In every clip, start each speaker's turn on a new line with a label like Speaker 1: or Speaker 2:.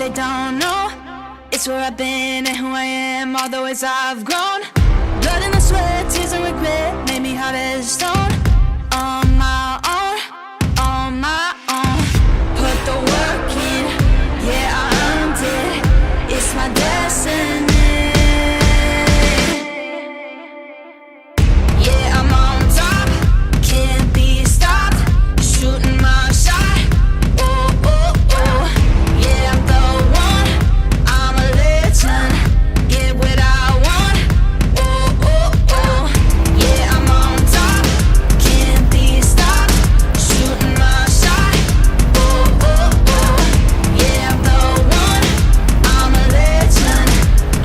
Speaker 1: they don't know. It's where I've been and who I am, all the ways I've grown. Blood and the sweat, tears and regret made me hard as stone. On my own, on my own. Put the work in, yeah, I earned it. It's my destiny. Yeah, I'm on top, can't be stopped. Shooting my shot, oh, oh, oh. Yeah, I'm the one, I'm a legend. Get what I want, oh, oh, oh. Yeah, I'm on top, can't be stopped. Shooting my shot, oh, oh, oh. Yeah, I'm the one, I'm a legend.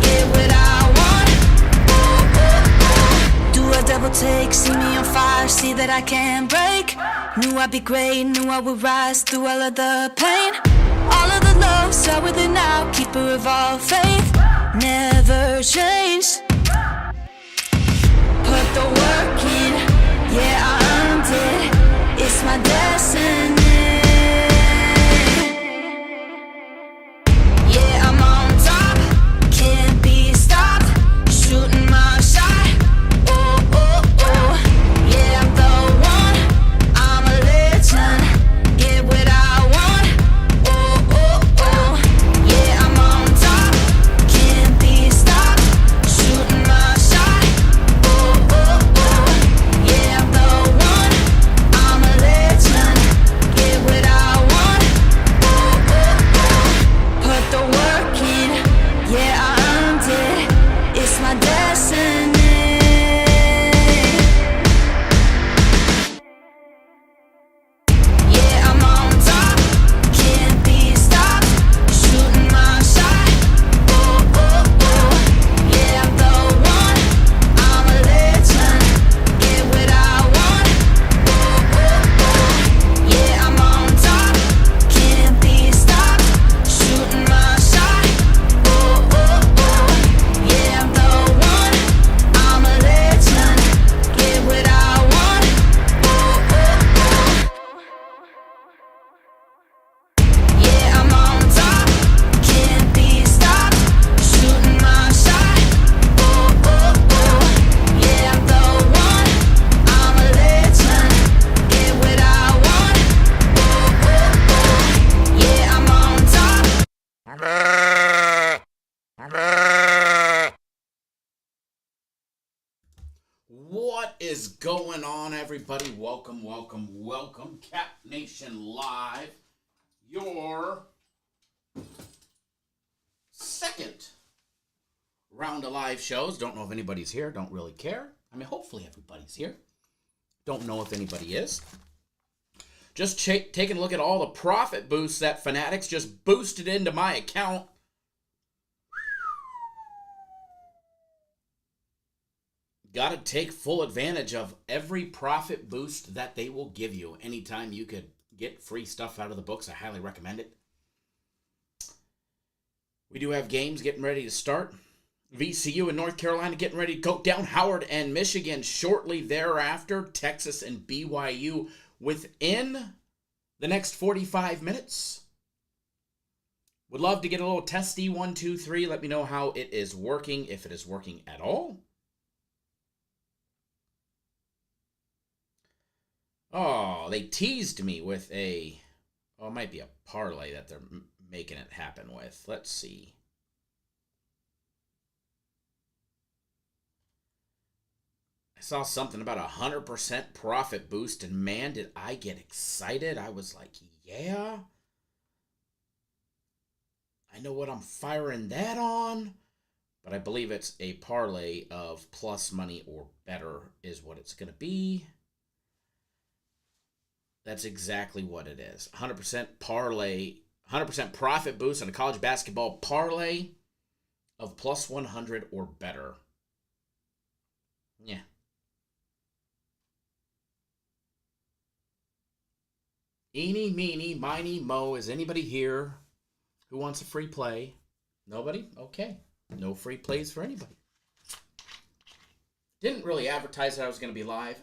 Speaker 1: Get what I want, oh, oh, oh. Do a double take, see me on fire, see that I can't break. Knew I'd be great, knew I would rise through all of the pain. All of the love, start with it now, keeper of all faith. Never changed. Put the work in, yeah, I earned it. It's my destiny. Yeah, I'm on top, can't be stopped. Shooting my shot, oh, oh, oh. Yeah, I'm the one, I'm a legend. Get what I want, oh, oh, oh. Yeah, I'm on top, can't be stopped. Shooting my shot, oh, oh, oh. Yeah, I'm the one, I'm a legend. Get what I want, oh, oh, oh. Put the work in, yeah, I earned it. It's my destiny. Yeah, I'm on top, can't be stopped. Shooting my shot, oh, oh, oh. Yeah, I'm the one, I'm a legend. Get what I want, oh, oh, oh. Yeah, I'm on top, can't be stopped. Shooting my shot, oh, oh, oh. Yeah, I'm the one, I'm a legend. Get what I want, oh, oh, oh. Yeah, I'm on top, can't be stopped. Shooting my shot, oh, oh, oh. Yeah, I'm the one, I'm a legend. Get what I want, oh, oh, oh. Yeah, I'm on top.
Speaker 2: What is going on, everybody? Welcome, welcome, welcome. Cap Nation Live, your second round of live shows. Don't know if anybody's here. Don't really care. I mean, hopefully everybody's here. Don't know if anybody is. Just taking a look at all the profit boosts that Fanatics just boosted into my account. Got to take full advantage of every profit boost that they will give you. Anytime you could get free stuff out of the books, I highly recommend it. We do have games getting ready to start. VCU and North Carolina getting ready to go down. Howard and Michigan shortly thereafter. Texas and BYU within the next 45 minutes. Would love to get a little testy 1, 2, 3. Let me know how it is working, if it is working at all. Oh, they teased me with it might be a parlay that they're making it happen with. Let's see. I saw something about 100% profit boost, and man, did I get excited. I was like, yeah. I know what I'm firing that on. But I believe it's a parlay of plus money or better is what it's going to be. That's exactly what it is. 100% parlay, 100% profit boost on a college basketball parlay of plus 100 or better. Yeah. Eeny, meeny, miny, mo. Is anybody here who wants a free play? Nobody? Okay. No free plays for anybody. Didn't really advertise that I was going to be live.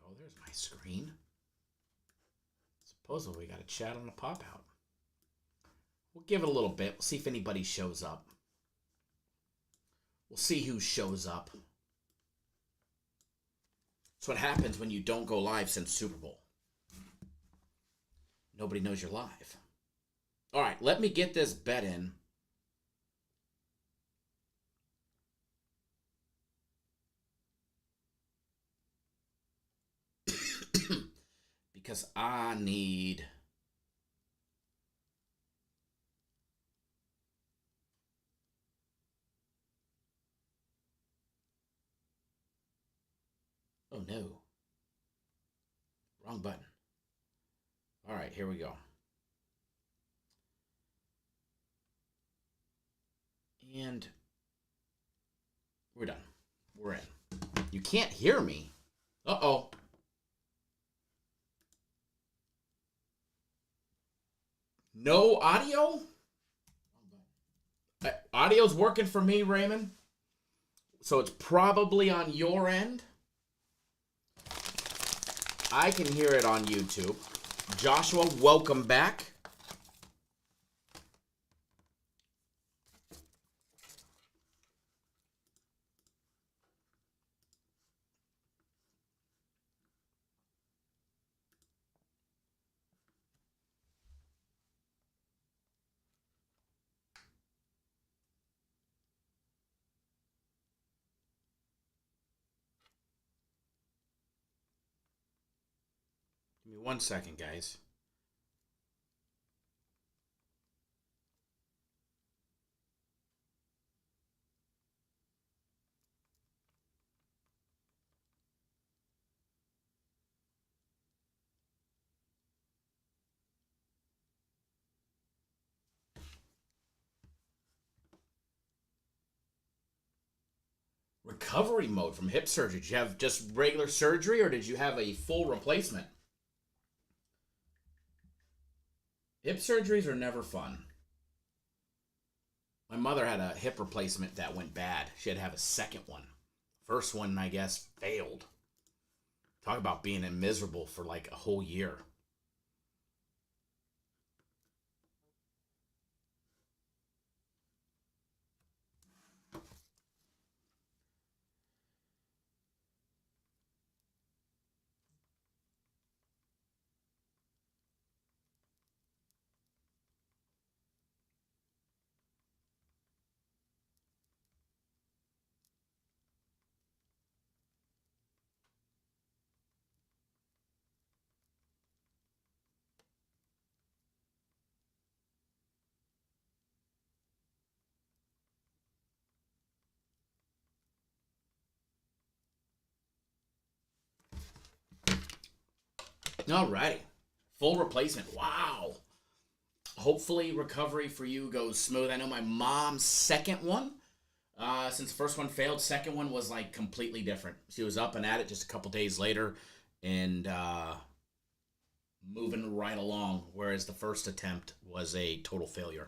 Speaker 2: Oh, there's my screen. Supposedly we got a chat on the pop out. We'll give it a little bit. We'll see if anybody shows up. We'll see who shows up. That's what happens when you don't go live since Super Bowl. Nobody knows you're live. All right, let me get this bet in. Because I need... Oh, no. Wrong button. All right, here we go. And we're done. We're in. You can't hear me. Uh-oh. No audio? Audio's working for me, Raymond. So it's probably on your end. I can hear it on YouTube. Joshua, welcome back. Give me 1 second, guys. Recovery mode from hip surgery. Did you have just regular surgery or did you have a full replacement? Hip surgeries are never fun. My mother had a hip replacement that went bad. She had to have a second one. First one, I guess, failed. Talk about being miserable for like a whole year. Alrighty. Full replacement. Wow. Hopefully recovery for you goes smooth. I know my mom's second one, since the first one failed, second one was like completely different. She was up and at it just a couple days later and moving right along, whereas the first attempt was a total failure.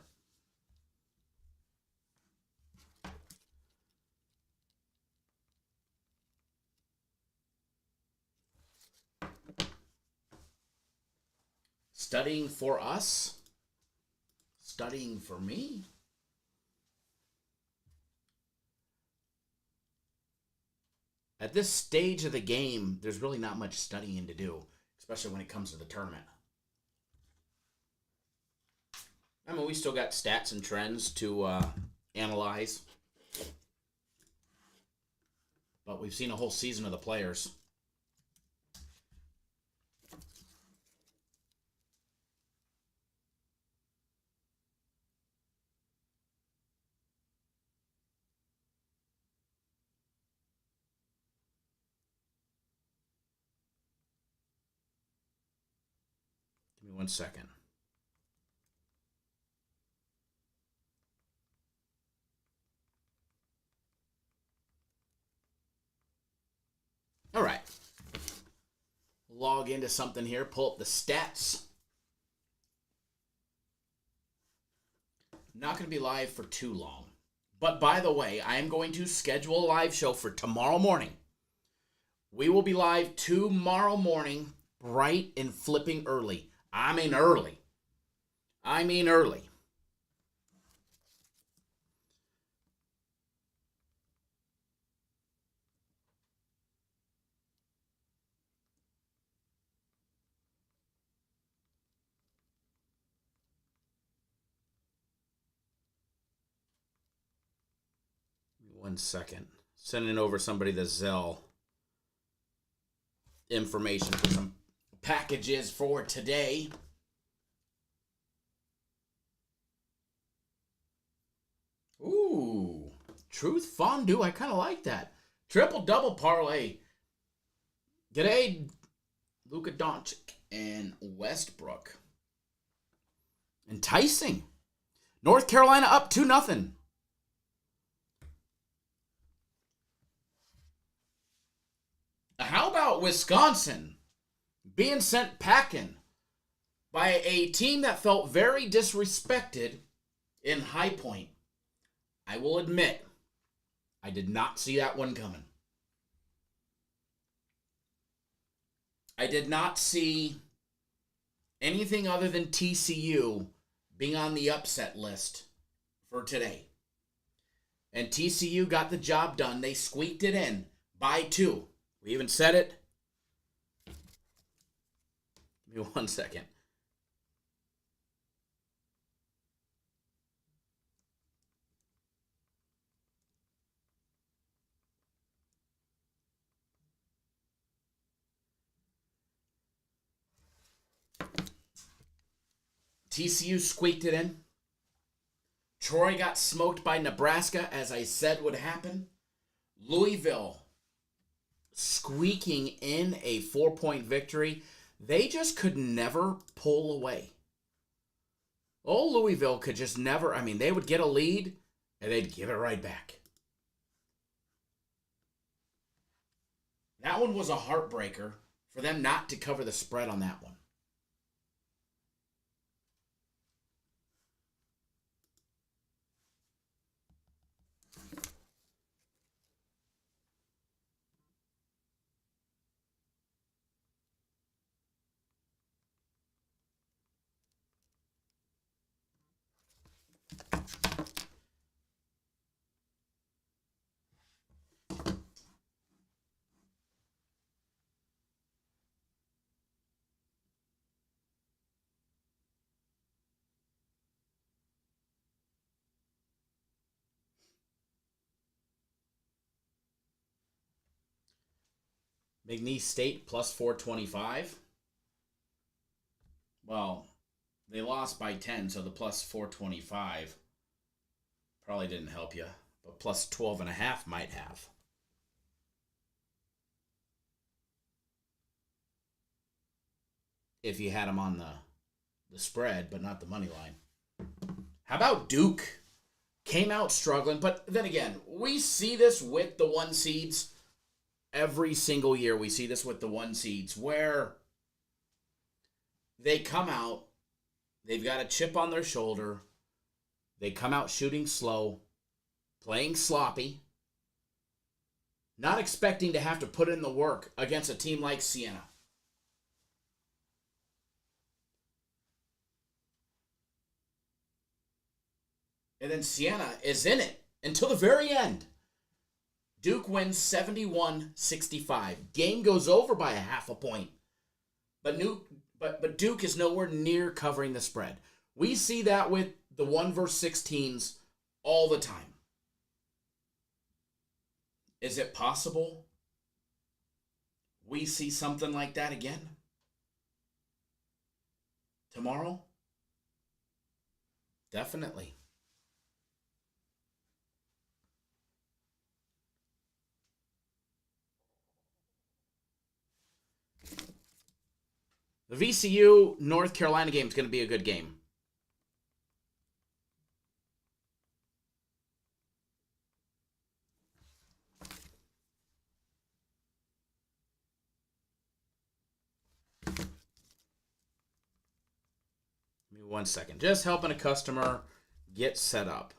Speaker 2: Studying for us? Studying for me? At this stage of the game, there's really not much studying to do, especially when it comes to the tournament. I mean, we still got stats and trends to analyze. But we've seen a whole season of the players. Give me 1 second. All right. Log into something here, pull up the stats. Not going to be live for too long. But by the way, I am going to schedule a live show for tomorrow morning. We will be live tomorrow morning, bright and flipping early. I mean early. 1 second. Sending over somebody the Zelle information for some packages for today. Ooh, Truth Fondue. I kind of like that. Triple double parlay. G'day, Luka Doncic and Westbrook. Enticing. North Carolina up 2-0. How about Wisconsin being sent packing by a team that felt very disrespected in High Point? I will admit, I did not see that one coming. I did not see anything other than TCU being on the upset list for today. And TCU got the job done. They squeaked it in by 2. We even said it. Give me 1 second. TCU squeaked it in. Troy got smoked by Nebraska, as I said would happen. Louisville squeaking in a 4-point victory. They just could never pull away. Old Louisville could just never, they would get a lead and they'd give it right back. That one was a heartbreaker for them not to cover the spread on that one. McNeese State plus 425. Well, they lost by 10, so the plus 425 probably didn't help you. But plus 12.5 might have. If you had them on the spread, but not the money line. How about Duke? Came out struggling, but then again, we see this with the 1 seeds. Every single year we see this with the 1 seeds where they come out, they've got a chip on their shoulder, they come out shooting slow, playing sloppy, not expecting to have to put in the work against a team like Siena. And then Siena is in it until the very end. Duke wins 71-65. Game goes over by a half a point. But Duke is nowhere near covering the spread. We see that with the 1 versus 16s all the time. Is it possible we see something like that again tomorrow? Definitely. The VCU North Carolina game is going to be a good game. Give me 1 second. Just helping a customer get set up.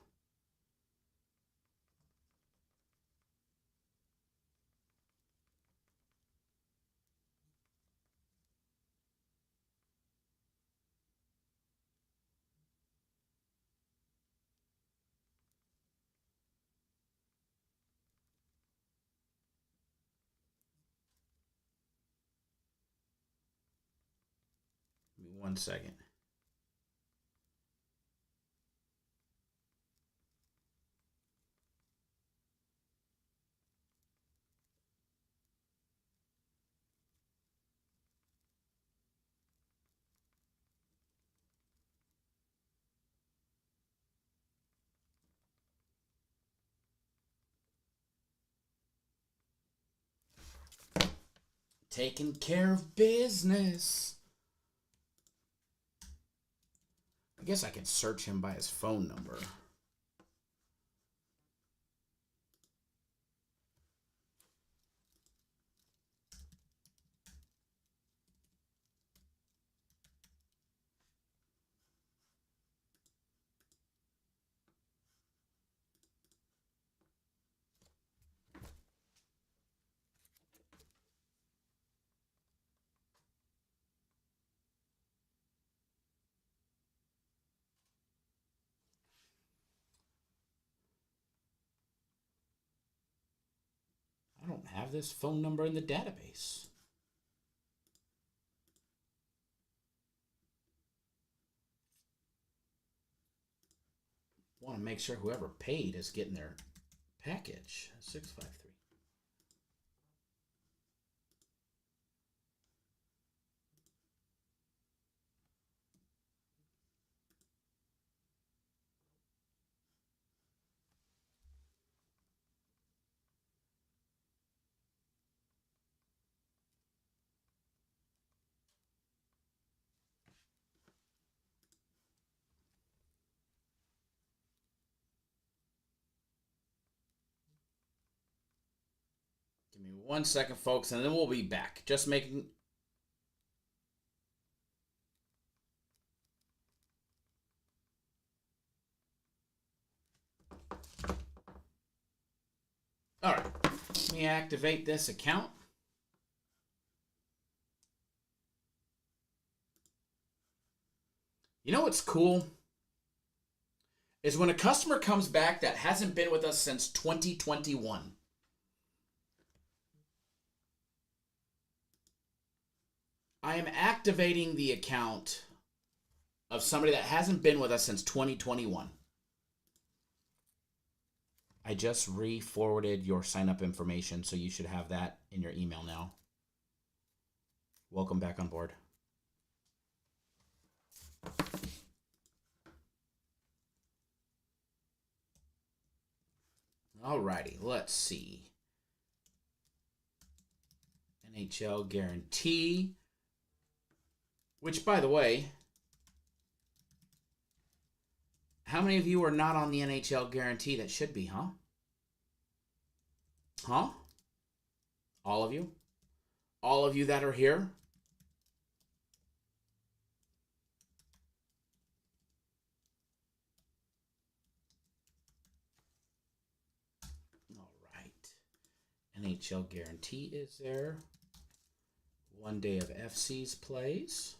Speaker 2: 1 second. Taking care of business. I guess I can search him by his phone number. I don't have this phone number in the database. Want to make sure whoever paid is getting their package. 653. Give me 1 second, folks, and then we'll be back. Just making... All right. Let me activate this account. You know what's cool? Is when a customer comes back that hasn't been with us since 2021. I am activating the account of somebody that hasn't been with us since 2021. I just re-forwarded your sign-up information, so you should have that in your email now. Welcome back on board. Alrighty, let's see. NHL guarantee. Which, by the way, how many of you are not on the NHL guarantee that should be, huh? Huh? All of you? All of you that are here? All right. NHL guarantee is there. 1 day of FC's plays.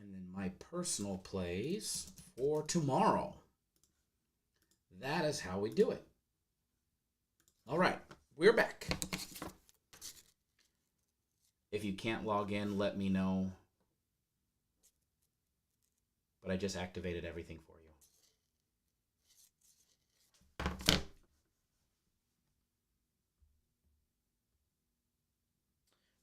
Speaker 2: And then my personal plays for tomorrow. That is how we do it. All right, we're back. If you can't log in, let me know. But I just activated everything for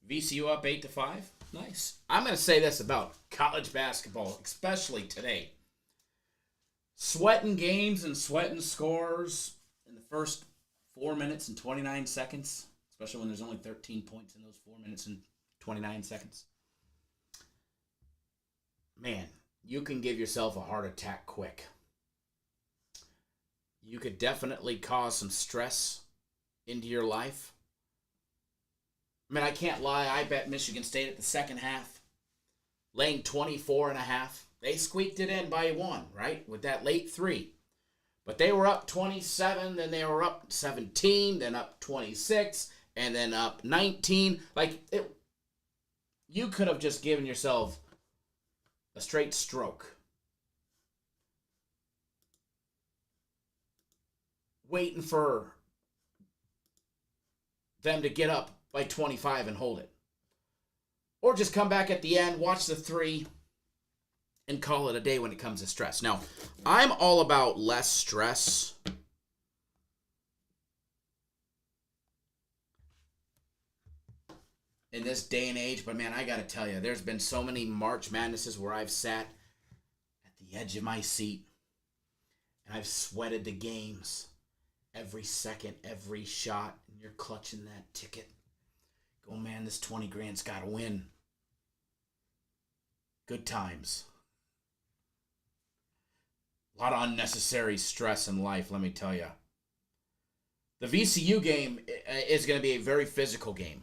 Speaker 2: you. VCU up 8-5. Nice. I'm going to say this about college basketball, especially today. Sweating games and sweating scores in the first 4 minutes and 29 seconds, especially when there's only 13 points in those 4 minutes and 29 seconds. Man, you can give yourself a heart attack quick. You could definitely cause some stress into your life. I mean, I can't lie. I bet Michigan State at the second half, laying 24.5. They squeaked it in by 1, right? With that late 3. But they were up 27, then they were up 17, then up 26, and then up 19. You could have just given yourself a straight stroke. Waiting for them to get up by 25 and hold it. or just come back at the end, watch the 3, and call it a day when it comes to stress. Now, I'm all about less stress. In this day and age, but man, I gotta tell you, there's been so many March Madnesses where I've sat at the edge of my seat and I've sweated the games every second, every shot, and you're clutching that ticket. Go, man, this 20 grand's gotta win. Good times. A lot of unnecessary stress in life, let me tell you. The VCU game is going to be a very physical game.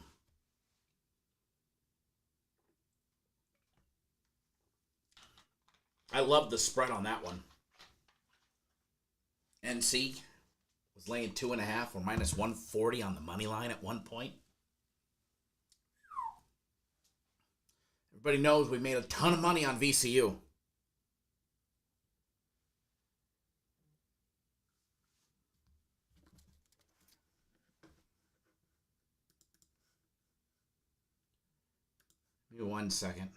Speaker 2: I love the spread on that one. NC was laying 2.5 or minus 140 on the money line at one point. Everybody knows we made a ton of money on VCU. Give me 1 second.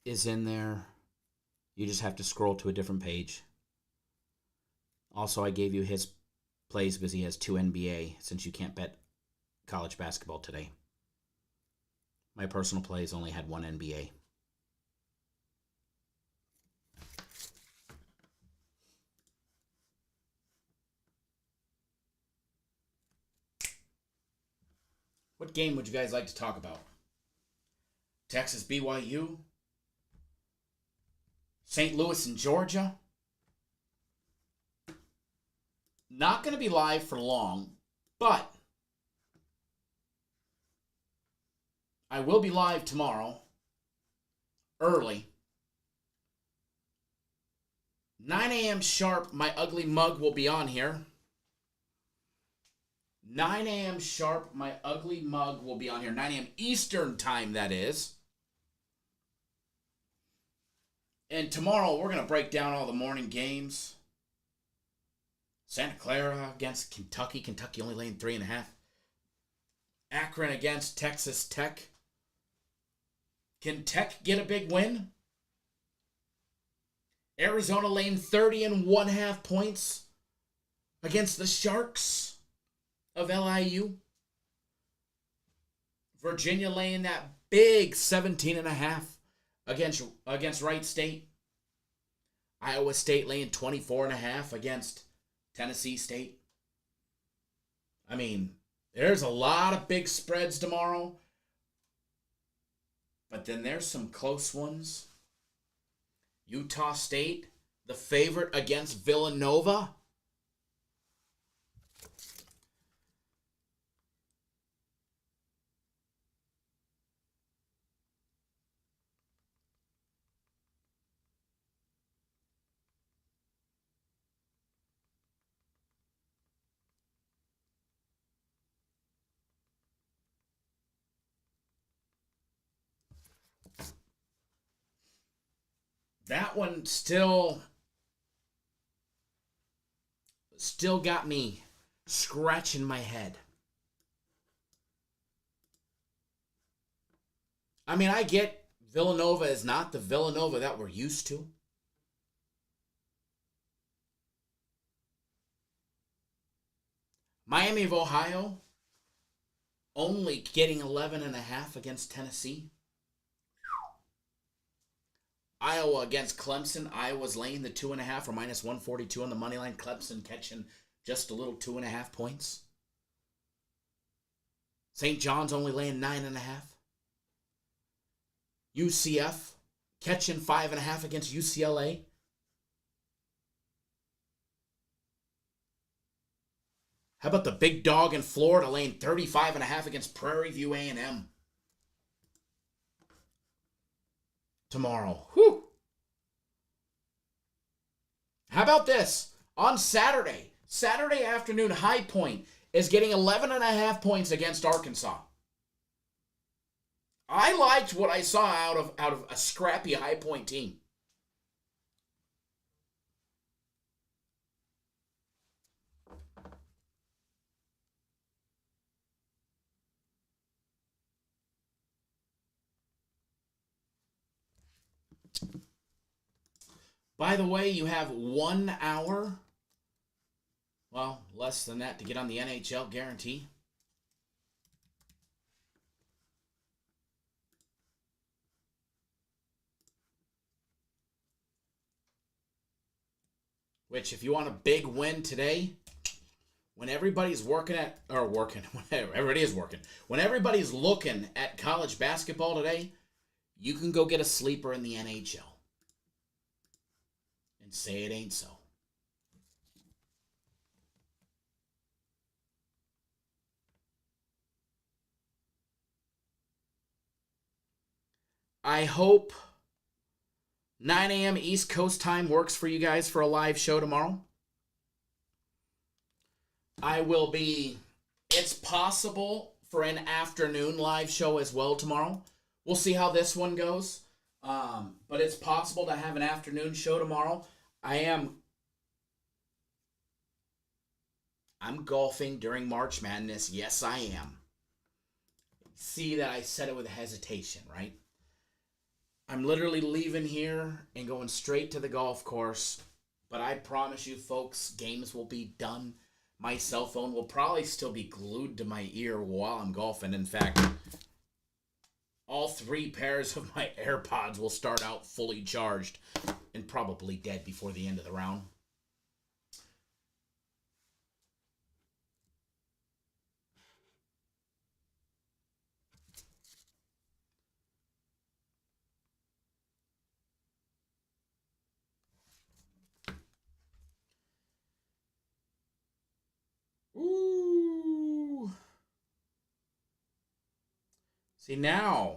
Speaker 2: Is in there. You just have to scroll to a different page. Also, I gave you his plays because he has 2 NBA, since you can't bet college basketball today. My personal plays only had 1 NBA. What game would you guys like to talk about? Texas BYU? St. Louis and Georgia? Not going to be live for long, but I will be live tomorrow, early. 9 a.m. sharp, my ugly mug will be on here. 9 a.m. sharp, my ugly mug will be on here. 9 a.m. Eastern time, that is. And tomorrow, we're going to break down all the morning games. Santa Clara against Kentucky. Kentucky only laying 3.5. Akron against Texas Tech. Can Tech get a big win? Arizona laying 30.5 points against the Sharks of LIU. Virginia laying that big 17.5 against Wright State. Iowa State laying 24.5 against Tennessee State. I mean, there's a lot of big spreads tomorrow. But then there's some close ones. Utah State, the favorite against Villanova. That one still got me scratching my head. I mean, I get Villanova is not the Villanova that we're used to. Miami of Ohio only getting 11.5 against Tennessee. Iowa against Clemson. Iowa's laying the 2.5 or minus 142 on the money line. Clemson catching just a little 2.5 points. St. John's only laying 9.5. UCF catching 5.5 against UCLA. How about the big dog in Florida laying 35.5 against Prairie View A&M? Tomorrow. Whew. How about this? On Saturday afternoon, High Point is getting 11.5 points against Arkansas. I liked what I saw out of a scrappy High Point team. By the way, you have 1 hour, well, less than that, to get on the NHL guarantee. Which, if you want a big win today, when everybody's when everybody's looking at college basketball today, you can go get a sleeper in the NHL and say it ain't so. I hope 9 a.m. East Coast time works for you guys for a live show tomorrow. It's possible for an afternoon live show as well tomorrow. We'll see how this one goes. But it's possible to have an afternoon show tomorrow. I'm golfing during March Madness. Yes, I am. See that I said it with hesitation, right? I'm literally leaving here and going straight to the golf course. But I promise you, folks, games will be done. My cell phone will probably still be glued to my ear while I'm golfing. In fact, all 3 pairs of my AirPods will start out fully charged and probably dead before the end of the round. Ooh. See, now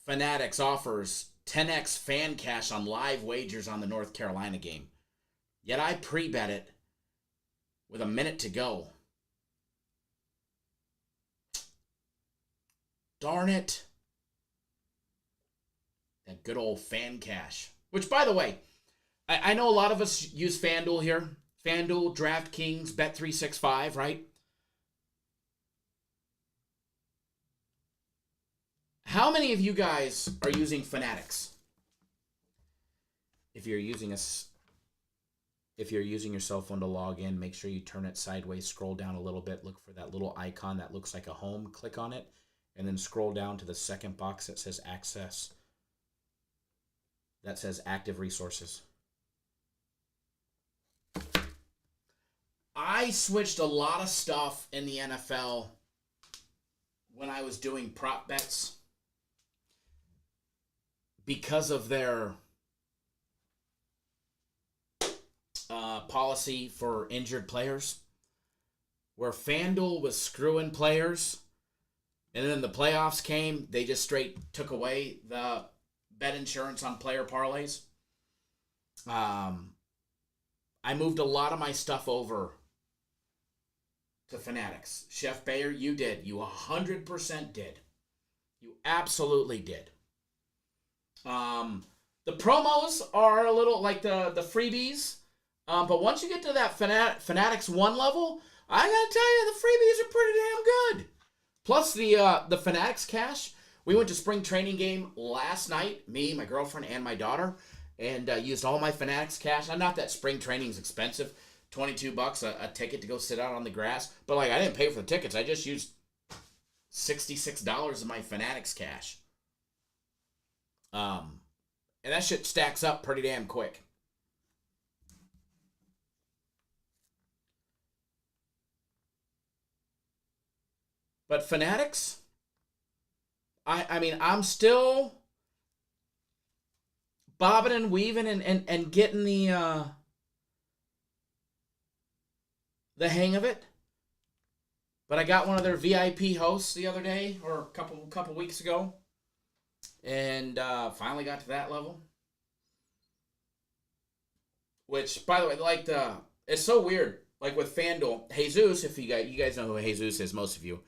Speaker 2: Fanatics offers 10x fan cash on live wagers on the North Carolina game. Yet I pre-bet it with a minute to go. Darn it. That good old fan cash. Which, by the way, I know a lot of us use FanDuel here. FanDuel, DraftKings, Bet365, right? How many of you guys are using Fanatics? If you're using your cell phone to log in, make sure you turn it sideways, scroll down a little bit, look for that little icon that looks like a home, click on it, and then scroll down to the second box that says access. That says active resources. I switched a lot of stuff in the NFL when I was doing prop bets because of their policy for injured players, where FanDuel was screwing players, and then the playoffs came, they just straight took away the bet insurance on player parlays. I moved a lot of my stuff over to Fanatics. Chef Bayer, you did. You 100% did. You absolutely did. The promos are a little like the freebies, but once you get to that Fanatics 1 level, I gotta tell you, the freebies are pretty damn good. Plus the Fanatics cash. We went to spring training game last night, me, my girlfriend, and my daughter, and used all my Fanatics cash. Not that spring training is expensive, $22 a ticket to go sit out on the grass, but like I didn't pay for the tickets. I just used $66 of my Fanatics cash. And that shit stacks up pretty damn quick. But Fanatics, I mean, I'm still bobbing and weaving and getting the hang of it. But I got one of their VIP hosts the other day, or a couple weeks ago, and finally got to that level. Which, by the way, it's so weird. Like with FanDuel, Jesus, if you guys know who Jesus is, most of you.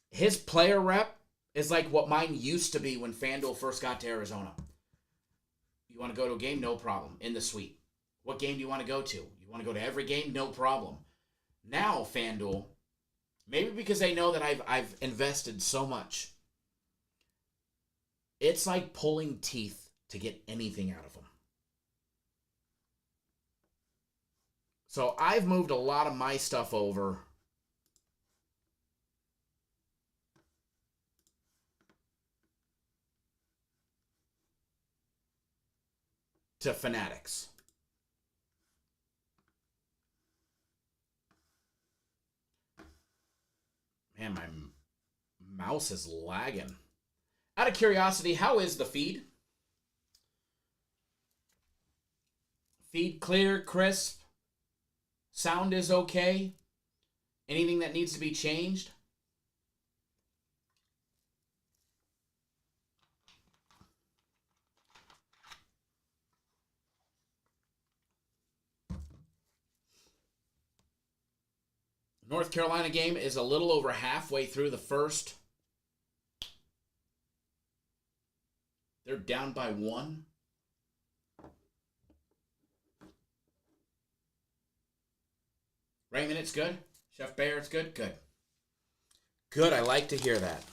Speaker 2: His player rep is like what mine used to be when FanDuel first got to Arizona. You want to go to a game? No problem. In the suite. What game do you want to go to? You want to go to every game? No problem. Now FanDuel, maybe because they know that I've invested so much, it's like pulling teeth to get anything out of them. So I've moved a lot of my stuff over to Fanatics. Man, my mouse is lagging. Out of curiosity, how is the feed? Feed clear, crisp. Sound is okay. Anything that needs to be changed? North Carolina game is a little over halfway through the first. They're down by 1. Raymond, it's good. Chef Bayer, it's good. Good. Good. I like to hear that.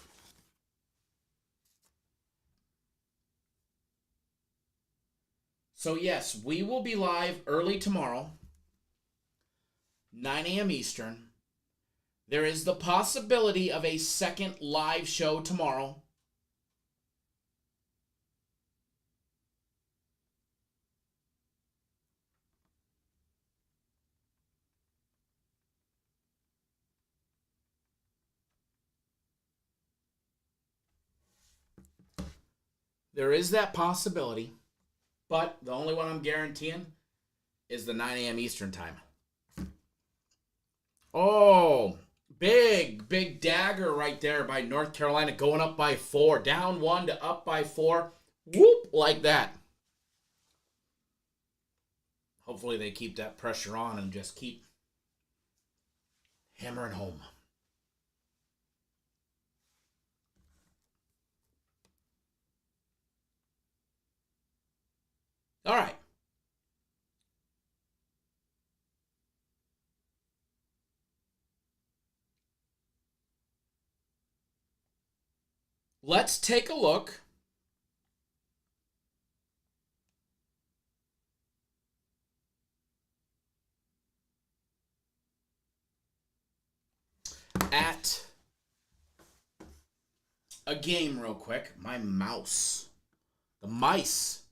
Speaker 2: So yes, we will be live early tomorrow, 9 a.m. Eastern. There is the possibility of a second live show tomorrow. There is that possibility, but the only one I'm guaranteeing is the 9 a.m. Eastern time. Oh, big dagger right there by North Carolina, going up by 4. Down 1 to up by 4. Whoop, like that. Hopefully they keep that pressure on and just keep hammering home. All right. Let's take a look at a game real quick. My mouse. The mice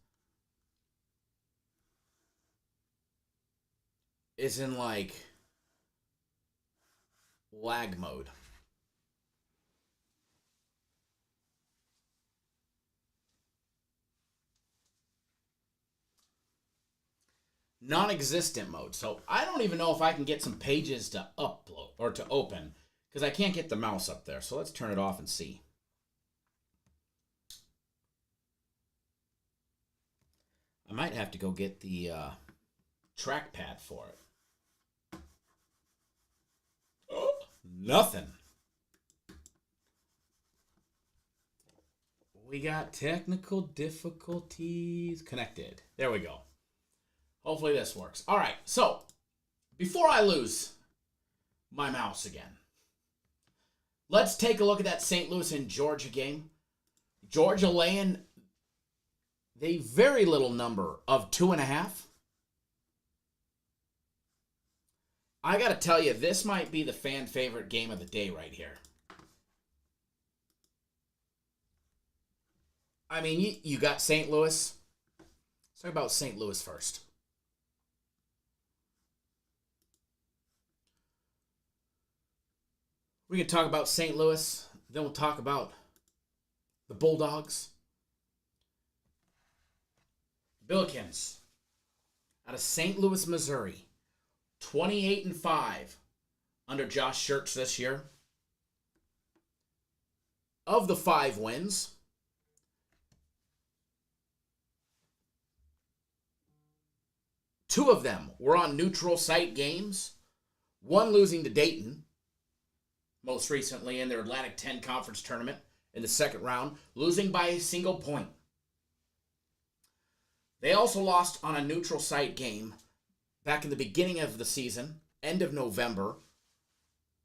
Speaker 2: is in like lag mode. Non-existent mode. So I don't even know if I can get some pages to upload or to open because I can't get the mouse up there. So let's turn it off and see. I might have to go get the trackpad for it. Oh, nothing. We got technical difficulties. Connected. There we go. Hopefully this works. All right, so before I lose my mouse again, let's take a look at that St. Louis and Georgia game. Georgia laying the very little number of 2.5. I got to tell you, this might be the fan favorite game of the day right here. I mean, you got St. Louis. Let's talk about St. Louis first. We can talk about St. Louis, then we'll talk about the Bulldogs. Billikens out of St. Louis, Missouri, 28-5 under Josh Schertz this year. Of the 5 wins, 2 of them were on neutral site games, 1 losing to Dayton, most recently in their Atlantic 10 Conference Tournament in the second round, losing by a single point. They also lost on a neutral site game back in the beginning of the season, end of November,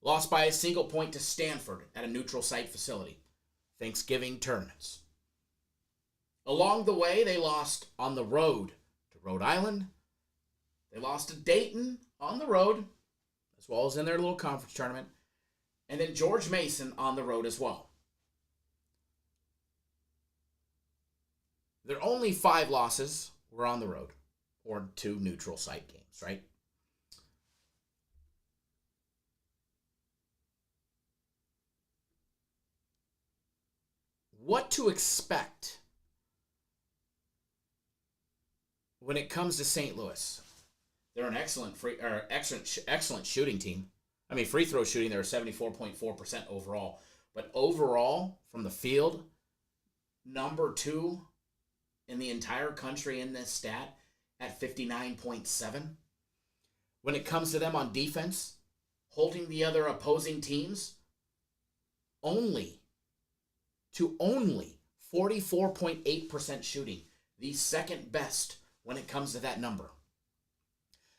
Speaker 2: lost by a single point to Stanford at a neutral site facility. Thanksgiving tournaments. Along the way, they lost on the road to Rhode Island. They lost to Dayton on the road, as well as in their little conference tournament. And then George Mason on the road as well. Their only 5 losses were on the road, or 2 neutral site games, right? What to expect when it comes to St. Louis? They're an excellent shooting team. I mean, free throw shooting, they're 74.4% overall. But overall, from the field, number 2 in the entire country in this stat at 59.7. When it comes to them on defense, holding the other opposing teams only 44.8% shooting, the second best when it comes to that number.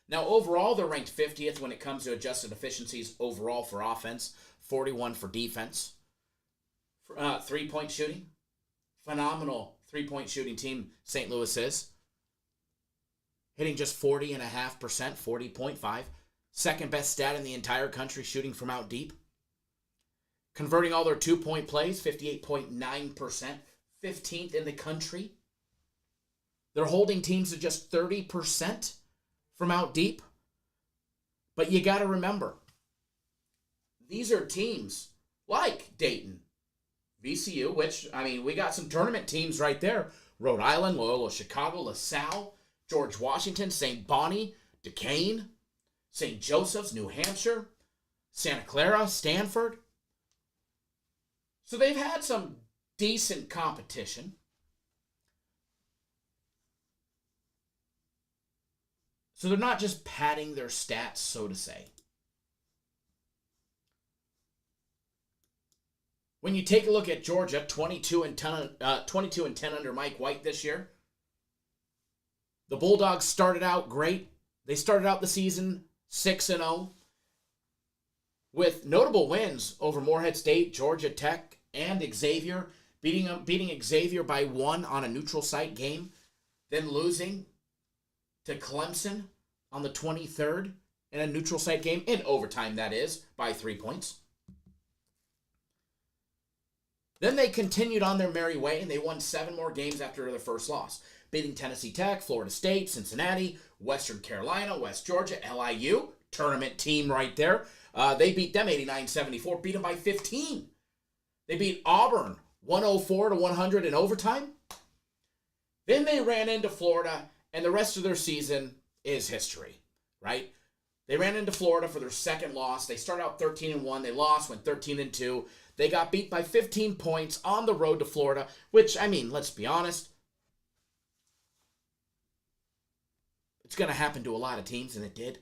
Speaker 2: Now, overall, they're ranked 50th when it comes to adjusted efficiencies overall for offense, 41 for defense. 3-point shooting, phenomenal 3-point shooting team St. Louis is. Hitting just 40.5%, 40.5. Second best stat in the entire country shooting from out deep. Converting all their 2-point plays, 58.9%, 15th in the country. They're holding teams to just 30% from out deep. But you got to remember, these are teams like Dayton, VCU, which, I mean, we got some tournament teams right there. Rhode Island, Loyola Chicago, LaSalle, George Washington, St. Bonnie, Duquesne, St. Joseph's, New Hampshire, Santa Clara, Stanford. So they've had some decent competition. So they're not just padding their stats, so to say. When you take a look at Georgia, 22 and 10 under Mike White this year. The Bulldogs started out great. They started out the season 6-0 with notable wins over Morehead State, Georgia Tech, and Xavier, beating Xavier by 1 on a neutral site game, then losing to Clemson on the 23rd in a neutral site game, in overtime that is, by 3 points. Then they continued on their merry way, and they won 7 more games after their first loss, beating Tennessee Tech, Florida State, Cincinnati, Western Carolina, West Georgia, LIU, tournament team right there. They beat them 89-74, beat them by 15. They beat Auburn 104-100 in overtime. Then they ran into Florida, and the rest of their season is history, right? They ran into Florida for their second loss. They started out 13-1. They lost, went 13-2. They got beat by 15 points on the road to Florida, which, I mean, let's be honest, it's going to happen to a lot of teams, and it did.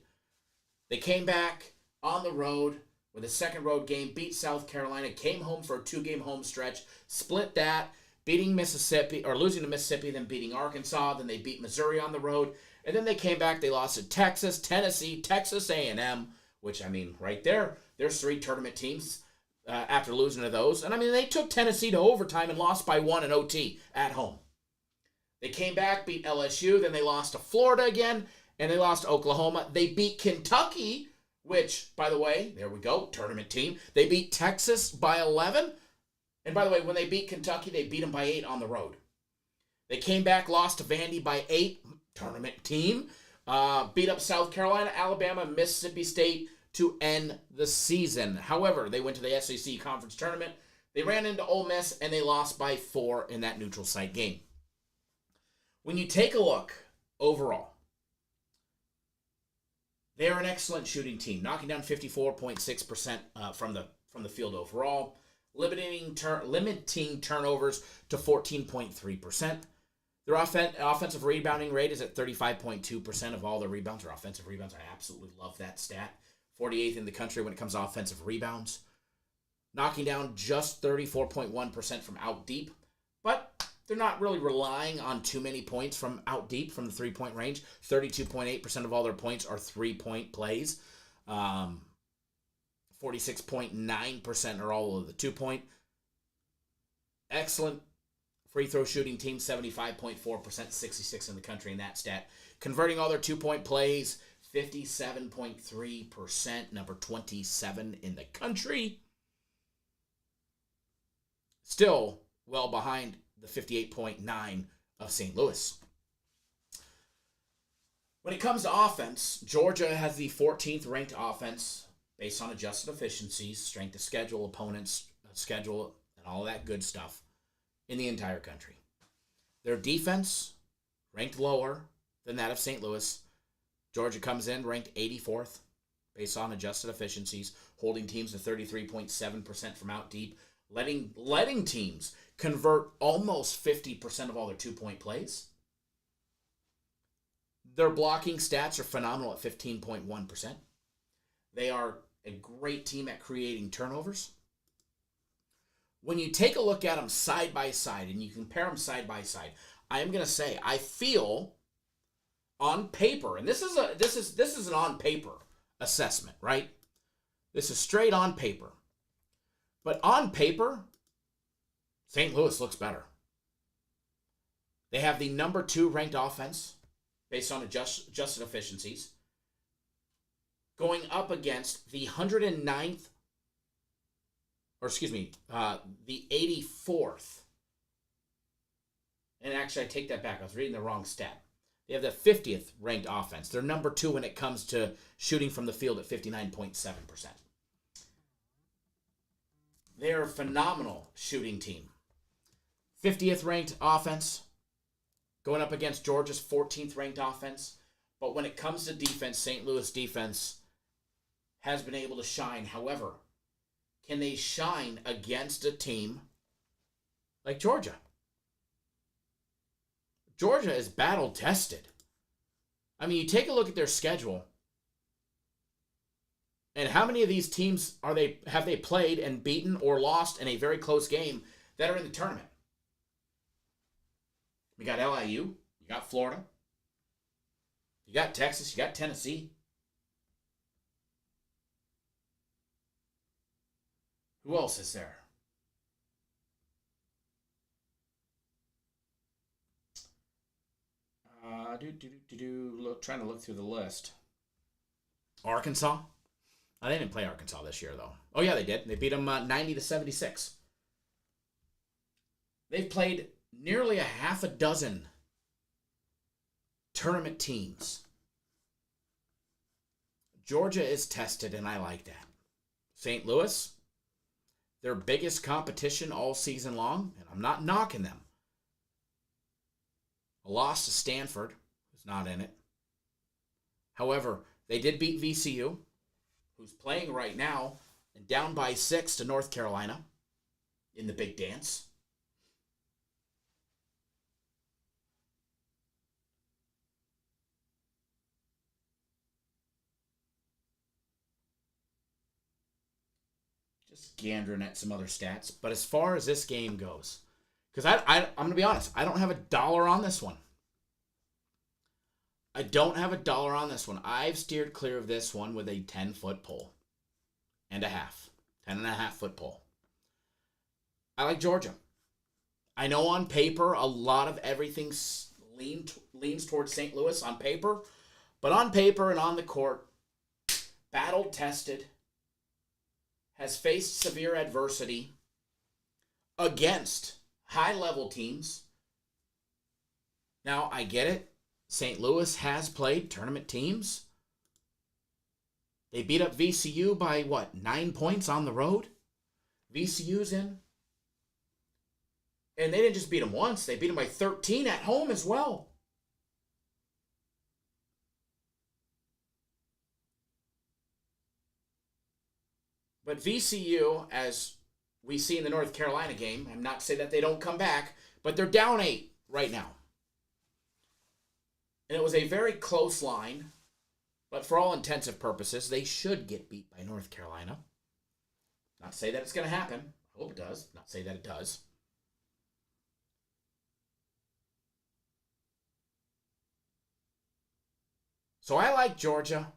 Speaker 2: They came back on the road with a second road game, beat South Carolina, came home for a 2-game home stretch, split that, beating Mississippi, or losing to Mississippi, then beating Arkansas, then they beat Missouri on the road, and then they came back, they lost to Texas, Tennessee, Texas A&M, which, I mean, right there, there's 3 tournament teams after losing to those. And, I mean, they took Tennessee to overtime and lost by 1 in OT at home. They came back, beat LSU, then they lost to Florida again, and they lost to Oklahoma. They beat Kentucky, which, by the way, there we go, tournament team. They beat Texas by 11. And by the way, when they beat Kentucky, they beat them by 8 on the road. They came back, lost to Vandy by 8, tournament team. Beat up South Carolina, Alabama, Mississippi State to end the season. However, they went to the SEC Conference Tournament. They ran into Ole Miss, and they lost by 4 in that neutral site game. When you take a look overall, they are an excellent shooting team, knocking down 54.6% from the field overall, limiting turnovers to 14.3%. Their offensive rebounding rate is at 35.2% of all their rebounds, or offensive rebounds. I absolutely love that stat. 48th in the country when it comes to offensive rebounds. Knocking down just 34.1% from out deep. But they're not really relying on too many points from out deep from the 3-point range. 32.8% of all their points are 3-point plays. 46.9% are all of the 2-point. Excellent Free throw shooting team, 75.4%, 66 in the country in that stat. Converting all their 2-point plays, 57.3%, number 27 in the country. Still well behind the 58.9 of St. Louis. When it comes to offense, Georgia has the 14th ranked offense based on adjusted efficiencies, strength of schedule, opponents' schedule, and all that good stuff in the entire country. Their defense ranked lower than that of St. Louis. Georgia comes in ranked 84th based on adjusted efficiencies, holding teams to 33.7% from out deep, letting teams convert almost 50% of all their 2-point plays. Their blocking stats are phenomenal at 15.1%. They are a great team at creating turnovers. When you take a look at them side by side and you compare them side by side, I am going to say I feel on paper, and this is an on paper assessment, right? This is straight on paper. But on paper, St. Louis looks better. They have the number 2 ranked offense based on adjusted efficiencies, going up against the 109th, the 84th. And actually, I take that back. I was reading the wrong stat. They have the 50th ranked offense. They're number 2 when it comes to shooting from the field at 59.7%. They're a phenomenal shooting team. 50th ranked offense going up against Georgia's 14th ranked offense. But when it comes to defense, St. Louis defense has been able to shine. However, can they shine against a team like Georgia? Georgia is battle tested. I mean, you take a look at their schedule, and how many of these teams have they played and beaten or lost in a very close game that are in the tournament? You got LIU, you got Florida, you got Texas, you got Tennessee. Who else is there? Trying to look through the list. Arkansas. Oh, they didn't play Arkansas this year, though. Oh, yeah, they did. They beat them 90-76. They've played nearly a half a dozen tournament teams. Georgia is tested, and I like that. St. Louis, their biggest competition all season long, and I'm not knocking them. A loss to Stanford, who's not in it. However, they did beat VCU, who's playing right now, and down by 6 to North Carolina in the big dance. Just gandering at some other stats. But as far as this game goes, because I'm going to be honest, I don't have $1 on this one. I don't have $1 on this one. I've steered clear of this one with a 10-foot pole and a half. 10.5-foot pole. I like Georgia. I know on paper a lot of everything leans towards St. Louis on paper, but on paper and on the court, battle-tested, has faced severe adversity against high-level teams. Now, I get it. St. Louis has played tournament teams. They beat up VCU by, 9 points on the road? VCU's in. And they didn't just beat them once. They beat them by 13 at home as well. But VCU, as we see in the North Carolina game, I'm not saying that they don't come back, but they're down 8 right now. And it was a very close line, but for all intensive purposes, they should get beat by North Carolina. Not to say that it's going to happen. I hope it does. Not to say that it does. So I like Georgia.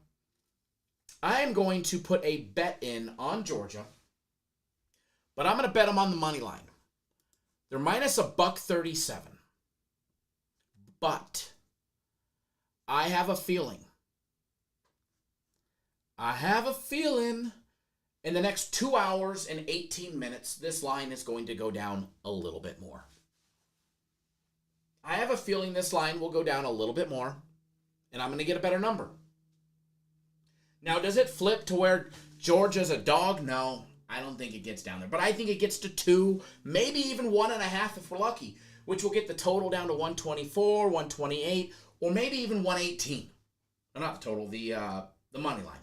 Speaker 2: I am going to put a bet in on Georgia, but I'm going to bet them on the money line. They're minus $1.37. But I have a feeling in the next 2 hours and 18 minutes, this line is going to go down a little bit more. I have a feeling this line will go down a little bit more, and I'm going to get a better number. Now, does it flip to where Georgia's a dog? No, I don't think it gets down there. But I think it gets to 2, maybe even 1.5 if we're lucky, which will get the total down to 124, 128, or maybe even 118. Not the total, the money line.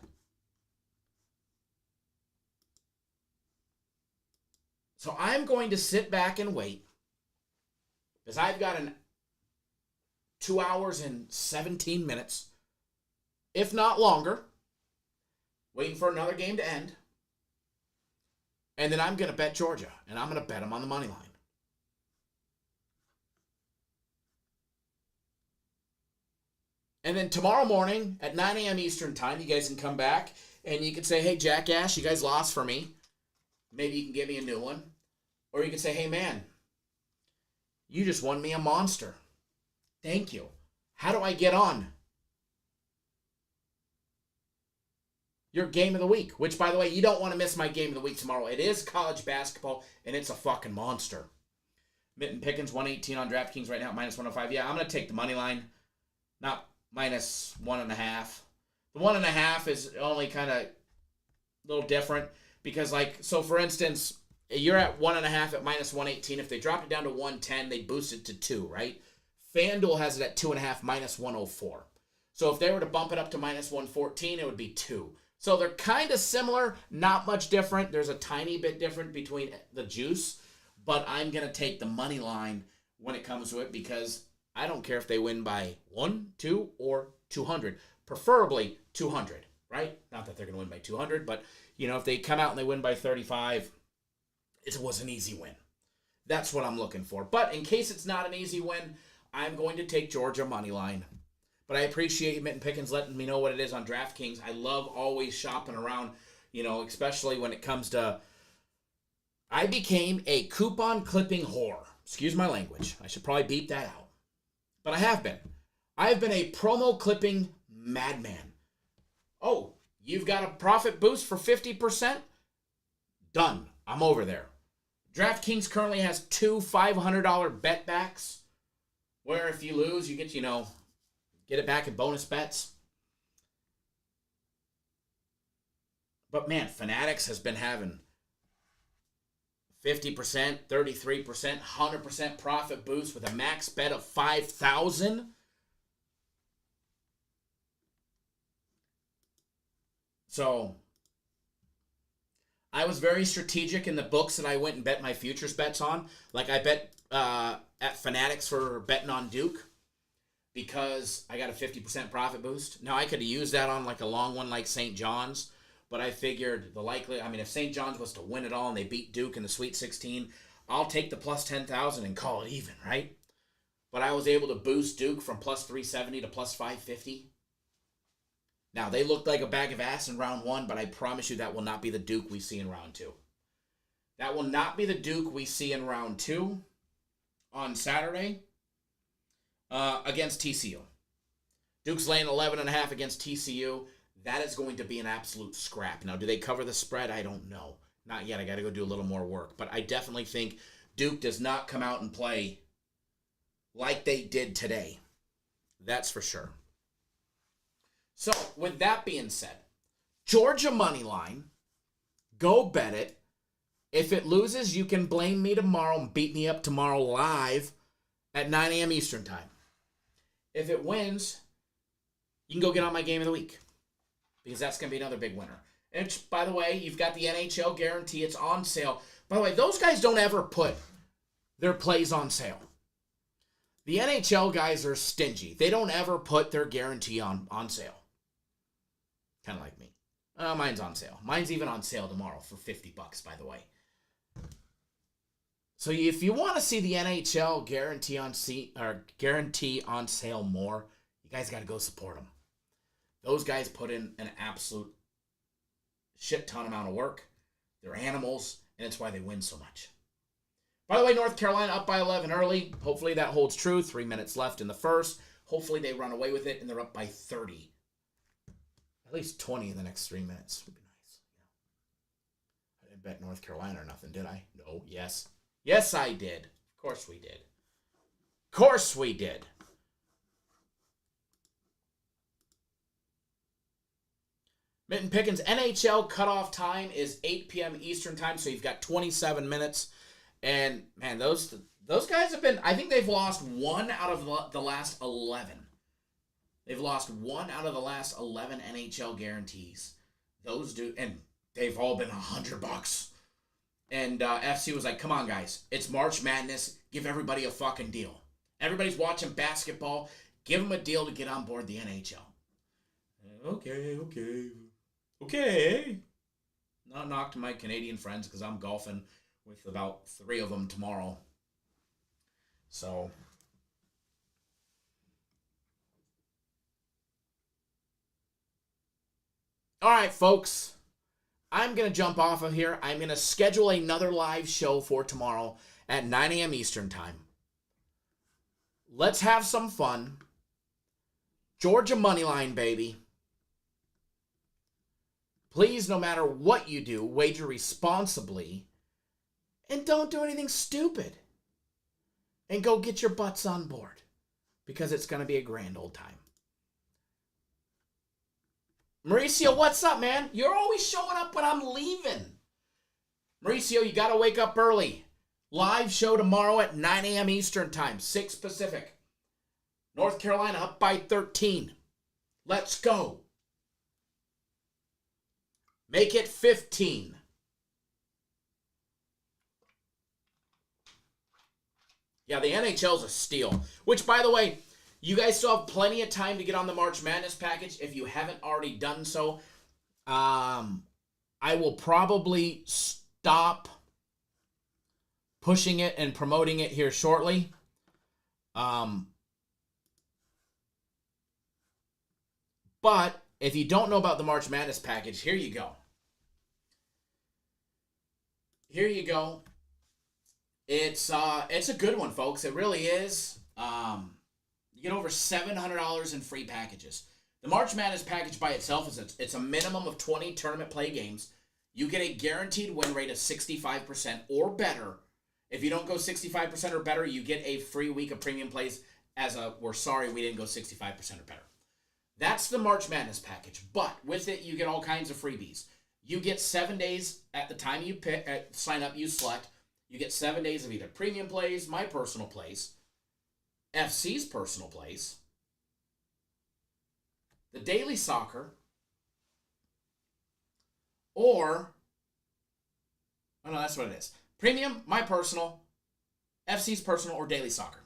Speaker 2: So I'm going to sit back and wait, because I've got 2 hours and 17 minutes, if not longer, waiting for another game to end. And then I'm going to bet Georgia, and I'm going to bet them on the money line. And then tomorrow morning at 9 a.m. Eastern time, you guys can come back and you can say, hey, Jackass, you guys lost for me. Maybe you can give me a new one. Or you can say, hey, man, you just won me a monster. Thank you. How do I get on your game of the week? Which, by the way, you don't want to miss my game of the week tomorrow. It is college basketball, and it's a fucking monster. Mitten Pickens, 118 on DraftKings right now, minus 105. Yeah, I'm going to take the money line, not minus 1.5. The 1.5 is only kind of a little different because, like, so for instance, you're at 1.5 at minus 118. If they dropped it down to 110, they boost it to 2, right? FanDuel has it at 2.5, minus 104. So if they were to bump it up to minus 114, it would be 2. So they're kind of similar, not much different. There's a tiny bit different between the juice, but I'm going to take the money line when it comes to it because I don't care if they win by 1, 2, or 200. Preferably 200, right? Not that they're going to win by 200, but, you know, if they come out and they win by 35, it was an easy win. That's what I'm looking for. But in case it's not an easy win, I'm going to take Georgia money line. But I appreciate you, Mitten Pickens, letting me know what it is on DraftKings. I love always shopping around, you know, especially when it comes to... I became a coupon clipping whore. Excuse my language. I should probably beep that out. But I have been. I have been a promo clipping madman. Oh, you've got a profit boost for 50%? Done. I'm over there. DraftKings currently has 2 $500 bet backs, where if you lose, you get, you know, get it back in bonus bets. But man, Fanatics has been having 50%, 33%, 100% profit boost with a max bet of 5,000. So I was very strategic in the books that I went and bet my futures bets on. Like I bet at Fanatics for betting on Duke because I got a 50% profit boost. Now I could have used that on like a long one like St. John's, but I figured if St. John's was to win it all and they beat Duke in the Sweet 16, I'll take the plus 10,000 and call it even, right? But I was able to boost Duke from plus 370 to plus 550. Now, they looked like a bag of ass in round 1, but I promise you that will not be the Duke we see in round 2. That will not be the Duke we see in round 2 on Saturday against TCU. Duke's laying 11.5 against TCU. That is going to be an absolute scrap. Now, do they cover the spread? I don't know. Not yet. I got to go do a little more work. But I definitely think Duke does not come out and play like they did today. That's for sure. So, with that being said, Georgia money line, go bet it. If it loses, you can blame me tomorrow and beat me up tomorrow live at 9 a.m. Eastern time. If it wins, you can go get on my game of the week because that's going to be another big winner. And by the way, you've got the NHL guarantee. It's on sale. By the way, those guys don't ever put their plays on sale. The NHL guys are stingy. They don't ever put their guarantee on sale. Kind of like me. Mine's on sale. Mine's even on sale tomorrow for $50, by the way. So if you want to see the NHL guarantee on sale more, you guys got to go support them. Those guys put in an absolute shit ton amount of work. They're animals, and it's why they win so much. By the way, North Carolina up by 11 early. Hopefully that holds true. 3 minutes left in the first. Hopefully they run away with it and they're up by 30. At least 20 in the next 3 minutes would be nice. I didn't bet North Carolina or nothing, did I? No. Yes. Yes, I did. Of course we did. Of course we did. Mitten Pickens, NHL cutoff time is 8 p.m. Eastern time, so you've got 27 minutes. And, man, those guys have been, I think they've lost 1 out of the last 11. They've lost 1 out of the last 11 NHL guarantees. Those do, and they've all been $100. And FC was like, come on, guys. It's March Madness. Give everybody a fucking deal. Everybody's watching basketball. Give them a deal to get on board the NHL. Okay. Not knock to my Canadian friends because I'm golfing with about 3 of them tomorrow. So. All right, folks. I'm going to jump off of here. I'm going to schedule another live show for tomorrow at 9 a.m. Eastern time. Let's have some fun. Georgia Moneyline, baby. Please, no matter what you do, wager responsibly. And don't do anything stupid. And go get your butts on board. Because it's going to be a grand old time. Mauricio, what's up, man? You're always showing up when I'm leaving. Mauricio, you got to wake up early. Live show tomorrow at 9 a.m. Eastern time, 6 Pacific. North Carolina up by 13. Let's go. Make it 15. Yeah, the NHL's a steal. Which, by the way, you guys still have plenty of time to get on the March Madness package if you haven't already done so. I will probably stop pushing it and promoting it here shortly. But if you don't know about the March Madness package, here you go. Here you go. It's a good one, folks. It really is. You get over $700 in free packages. The March Madness package by itself it's a minimum of 20 tournament play games. You get a guaranteed win rate of 65% or better. If you don't go 65% or better, you get a free week of premium plays we're sorry we didn't go 65% or better. That's the March Madness package. But with it, you get all kinds of freebies. You get 7 days at the time you sign up, you select. You get 7 days of either premium plays, my personal plays, FC's personal plays, the daily soccer, or, oh no, that's what it is. Premium, my personal, FC's personal, or daily soccer.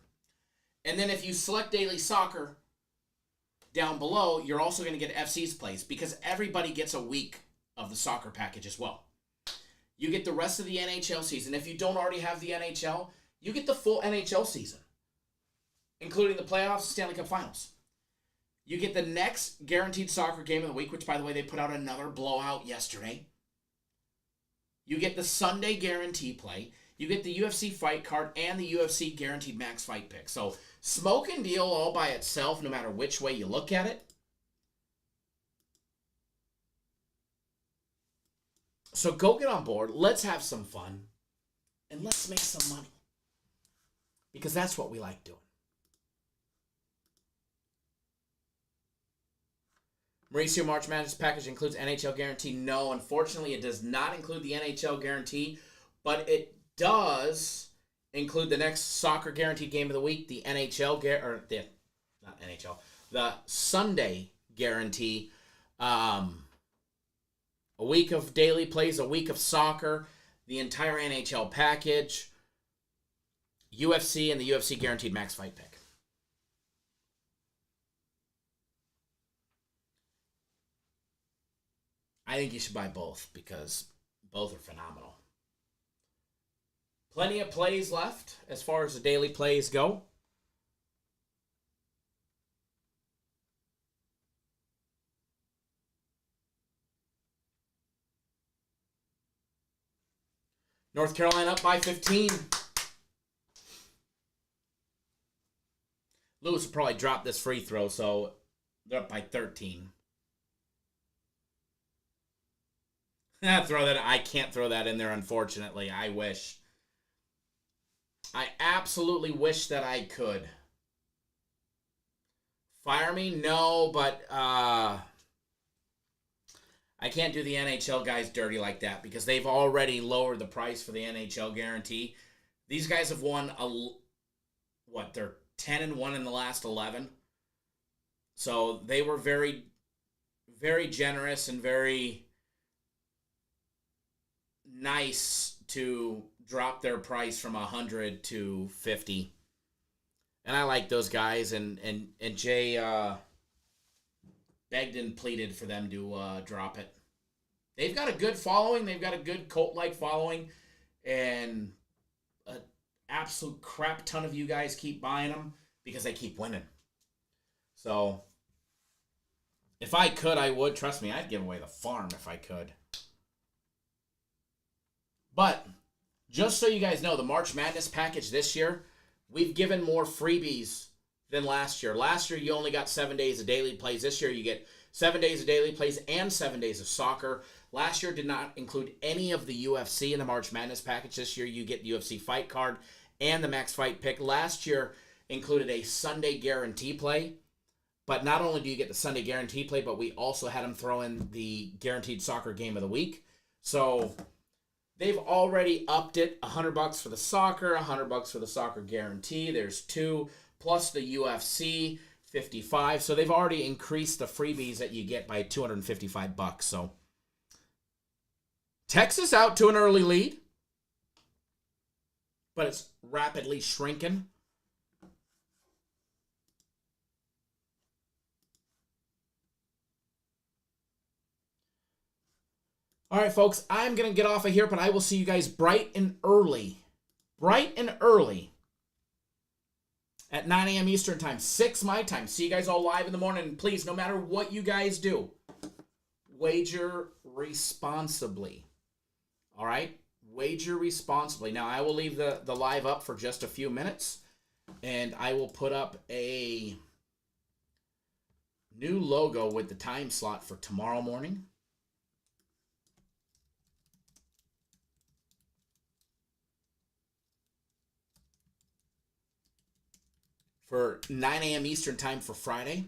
Speaker 2: And then if you select daily soccer down below, you're also going to get FC's plays because everybody gets a week of the soccer package as well. You get the rest of the NHL season. If you don't already have the NHL, you get the full NHL season, including the playoffs, Stanley Cup Finals. You get the next guaranteed soccer game of the week, which, by the way, they put out another blowout yesterday. You get the Sunday guarantee play. You get the UFC fight card and the UFC guaranteed max fight pick. So, smoke and deal all by itself, no matter which way you look at it. So go get on board. Let's have some fun. And let's make some money. Because that's what we like doing. Mauricio, March Madness package includes NHL guarantee. No, unfortunately, it does not include the NHL guarantee. But it does include the next soccer guaranteed game of the week, the the Sunday guarantee. A week of daily plays, a week of soccer, the entire NHL package, UFC, and the UFC guaranteed max fight pick. I think you should buy both because both are phenomenal. Plenty of plays left as far as the daily plays go. North Carolina up by 15. Lewis will probably drop this free throw, so they're up by 13. I can't throw that in there, unfortunately. I wish. I absolutely wish that I could. Fire me? No, but I can't do the NHL guys dirty like that because they've already lowered the price for the NHL guarantee. These guys have won, they're 10-1 in the last 11. So they were very, very generous and very nice to drop their price from 100 to 50. And I like those guys, and Jay begged and pleaded for them to drop it. They've got a good following. They've got a good cult-like following, and an absolute crap ton of you guys keep buying them because they keep winning. So if I could, I would. Trust me, I'd give away the farm if I could. But just so you guys know, the March Madness package this year, we've given more freebies than last year. Last year, you only got 7 days of daily plays. This year, you get 7 days of daily plays and 7 days of soccer. Last year did not include any of the UFC in the March Madness package. This year, you get the UFC fight card and the max fight pick. Last year included a Sunday guarantee play. But not only do you get the Sunday guarantee play, but we also had them throw in the guaranteed soccer game of the week. So they've already upped it. $100 for the soccer, $100 for the soccer guarantee. There's 2 plus the UFC 55. So they've already increased the freebies that you get by $255. So Texas out to an early lead, but it's rapidly shrinking. All right, folks, I'm going to get off of here, but I will see you guys bright and early at 9 a.m. Eastern Time, 6 my time. See you guys all live in the morning. And please, no matter what you guys do, wager responsibly. All right? Wager responsibly. Now, I will leave the live up for just a few minutes, and I will put up a new logo with the time slot for tomorrow morning. For 9 a.m. Eastern Time for Friday.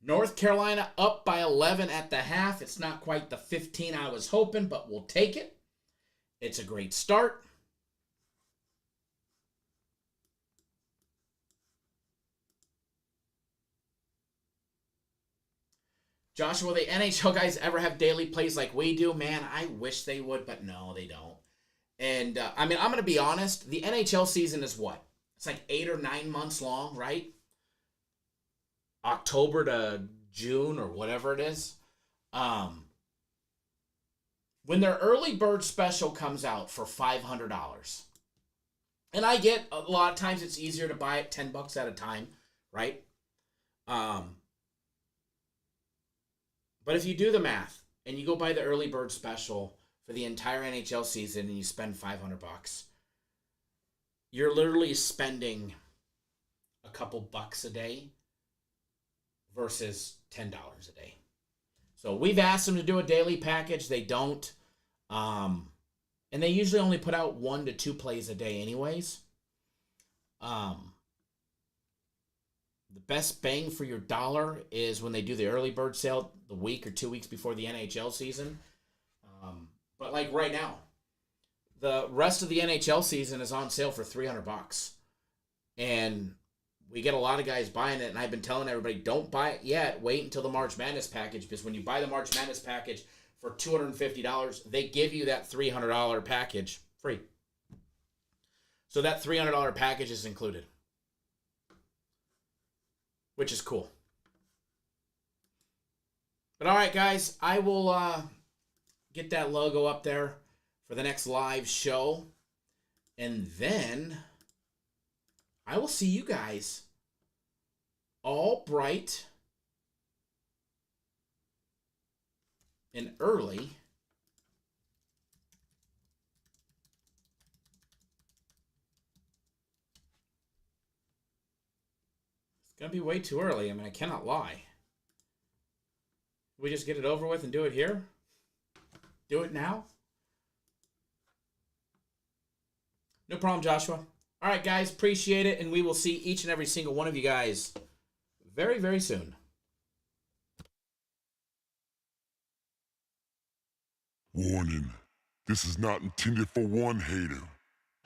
Speaker 2: North Carolina up by 11 at the half. It's not quite the 15 I was hoping, but we'll take it. It's a great start. Joshua, will the NHL guys ever have daily plays like we do? Man, I wish they would, but no, they don't. And, I'm going to be honest. The NHL season is what? It's like 8 or 9 months long, right? October to June or whatever it is. When their early bird special comes out for $500, and I get a lot of times it's easier to buy it $10 at a time, right? But if you do the math and you go buy the early bird special for the entire NHL season and you spend $500, you're literally spending a couple bucks a day versus $10 a day. So we've asked them to do a daily package. They don't. And they usually only put out 1 to 2 plays a day anyways. The best bang for your dollar is when they do the early bird sale the week or 2 weeks before the NHL season. But like right now, the rest of the NHL season is on sale for $300. And we get a lot of guys buying it, and I've been telling everybody, don't buy it yet. Wait until the March Madness package, because when you buy the March Madness package for $250, they give you that $300 package free. So that $300 package is included, which is cool. But all right, guys, I will get that logo up there for the next live show. And then I will see you guys all bright and early Gonna be way too early. I mean, I cannot lie. We just get it over with and do it here? Do it now? No problem, Joshua. All right, guys, appreciate it, and we will see each and every single one of you guys very, very soon.
Speaker 3: Warning, this is not intended for one hater,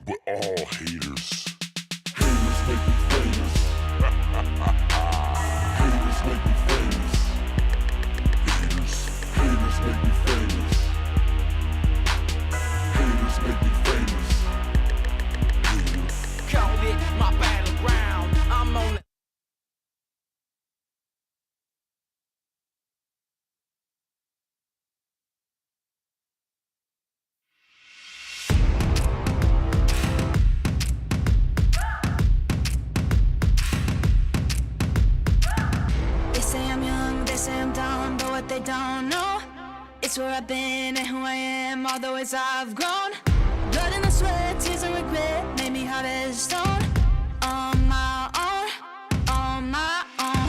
Speaker 3: but all haters. Haters make me famous. Haters make me famous. Haters make me famous. Haters make me famous. Haters.
Speaker 4: Call it my battleground. I'm on the
Speaker 1: They say I'm young, they say I'm dumb, but what they don't know, it's where I've been and who I am, all the ways I've grown. Blood and the sweat, tears and regret, made me hard as stone. On my own, on my own.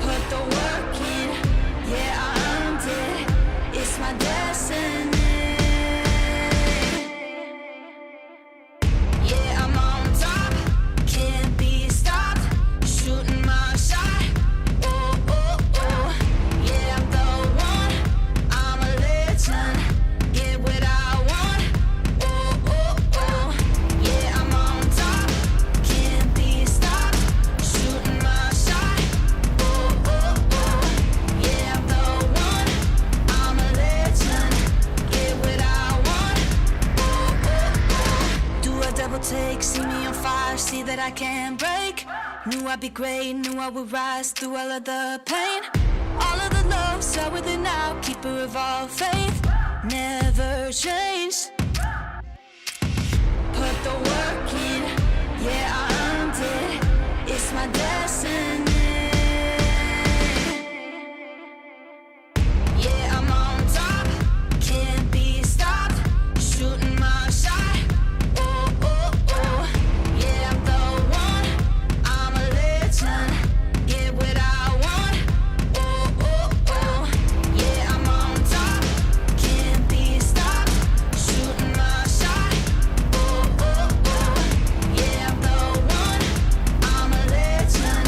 Speaker 1: Put the work in, yeah, I earned it. It's my destiny. Yeah, I'm on top, can't be stopped. Shooting my shot. Oh, oh, oh. Yeah, I'm the one. I'm a legend. Get what I want. Oh, oh, oh. Yeah, I'm on top, can't be stopped. Shooting my shot. Oh, oh, oh. Yeah, I'm the one. I'm a legend. Get what I want. Oh, oh, oh. Do a double take, see me on fire, see that I can't break. Knew I'd be great, knew I would rise through all of the pain. All of the love, start with it now, keeper of all faith. Never change. Put the work in, yeah, I earned it. It's my destiny. Yeah, I'm on top, can't be stopped. Shooting my shot. Oh, oh, oh. Yeah, I'm the one. I'm a legend. Get what I want. Oh, oh, oh. Yeah, I'm on top, can't be stopped. Shooting my shot. Oh, oh, oh. Yeah, I'm the one. I'm a legend.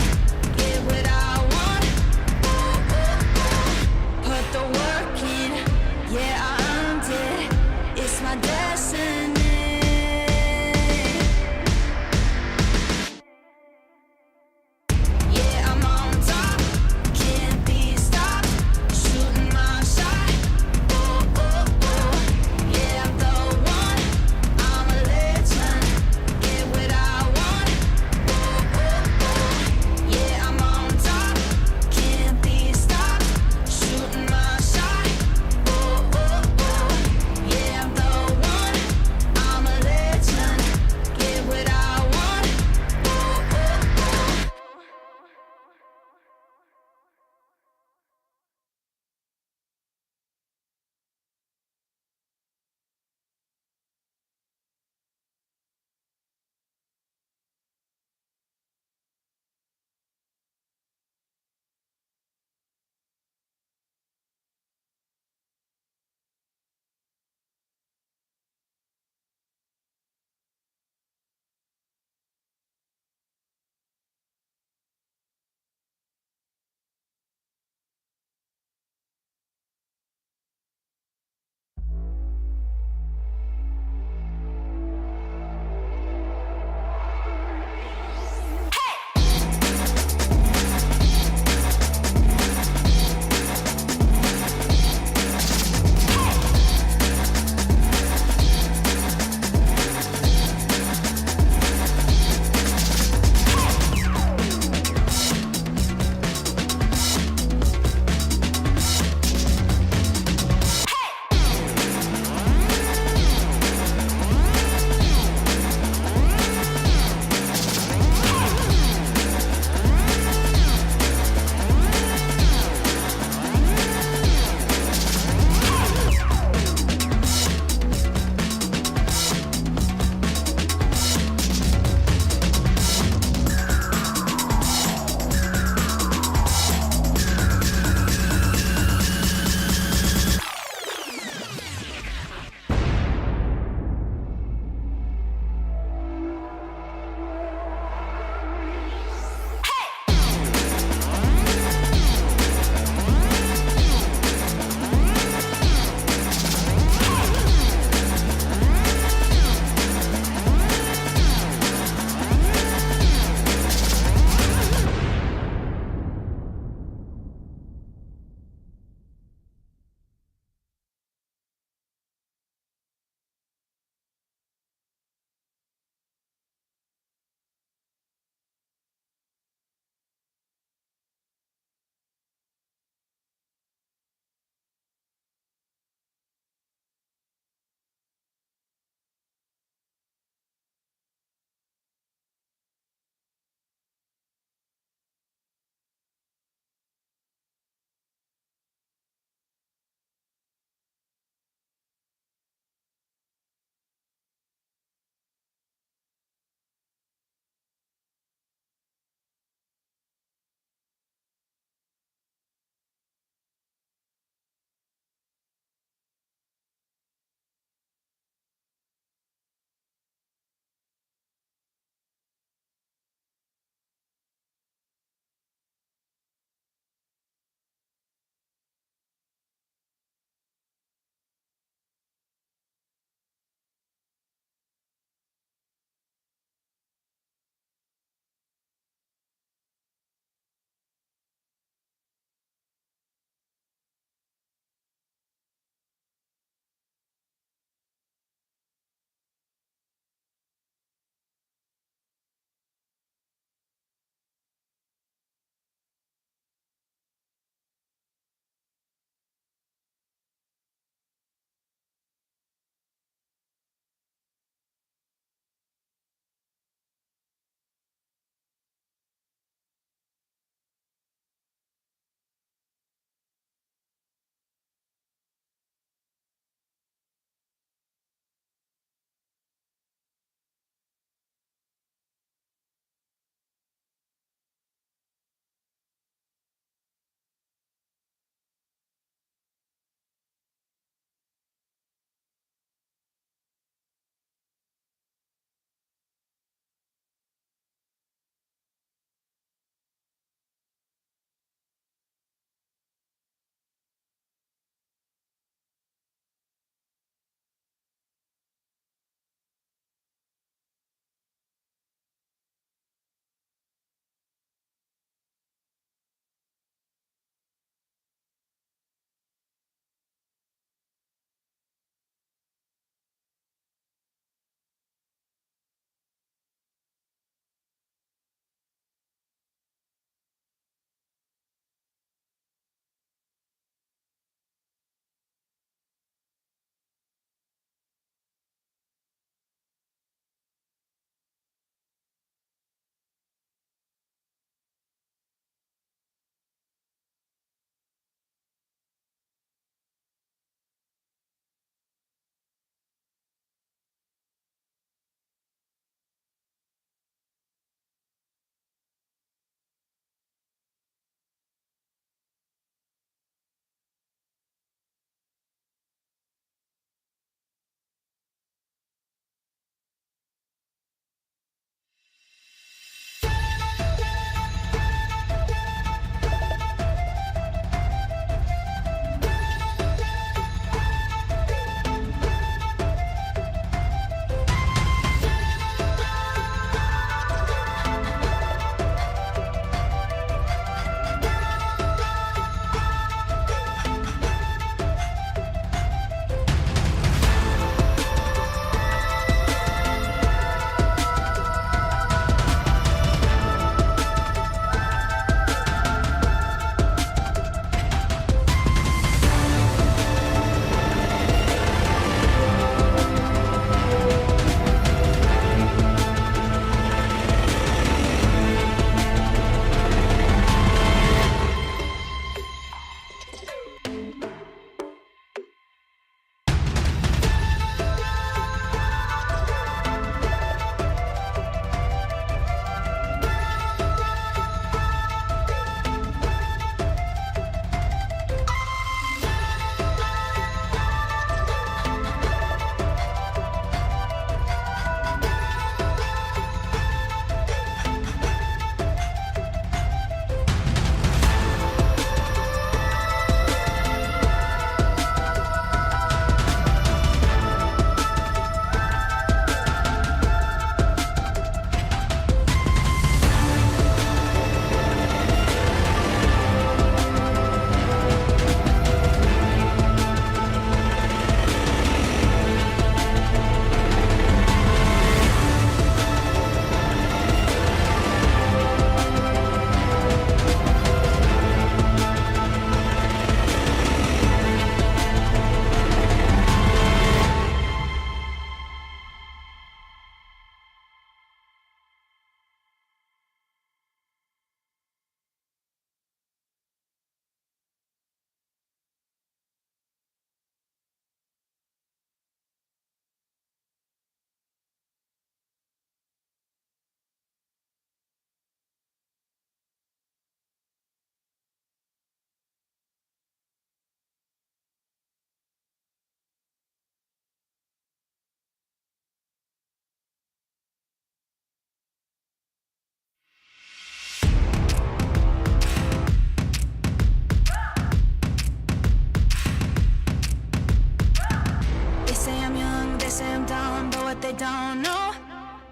Speaker 1: say I'm done, but what they don't know,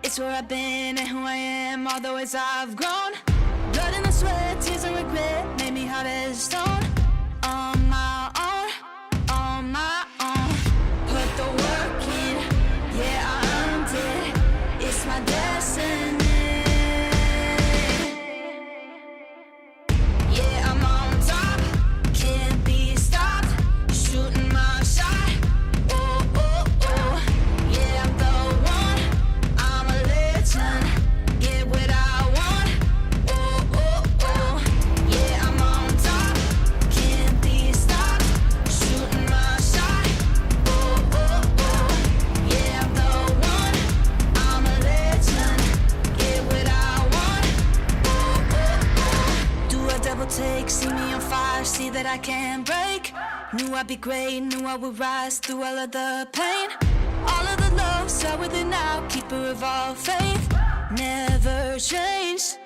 Speaker 1: it's where I've been and who I am, all the ways I've grown. Blood and the sweat, tears and regret made me hard as stone. On my own, on my own. Put the work in, yeah, I earned it. It's my destiny. Yeah, I'm on top, can't be stopped. Shooting my shot, oh, oh, oh. Yeah, I'm the one, I'm a legend. Get what I want, oh, oh, oh. Yeah, I'm on top, can't be stopped. Shooting my shot, oh, oh, oh. Yeah, I'm the one, I'm a legend. Get what I want, oh, oh, oh. Do a double take, see me on fire, see that I can't break. Knew I'd be great, knew I would rise through all of the pain. All of the love, start with it now, keeper of all faith. Never changed.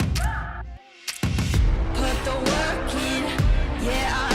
Speaker 1: Put the work in, yeah,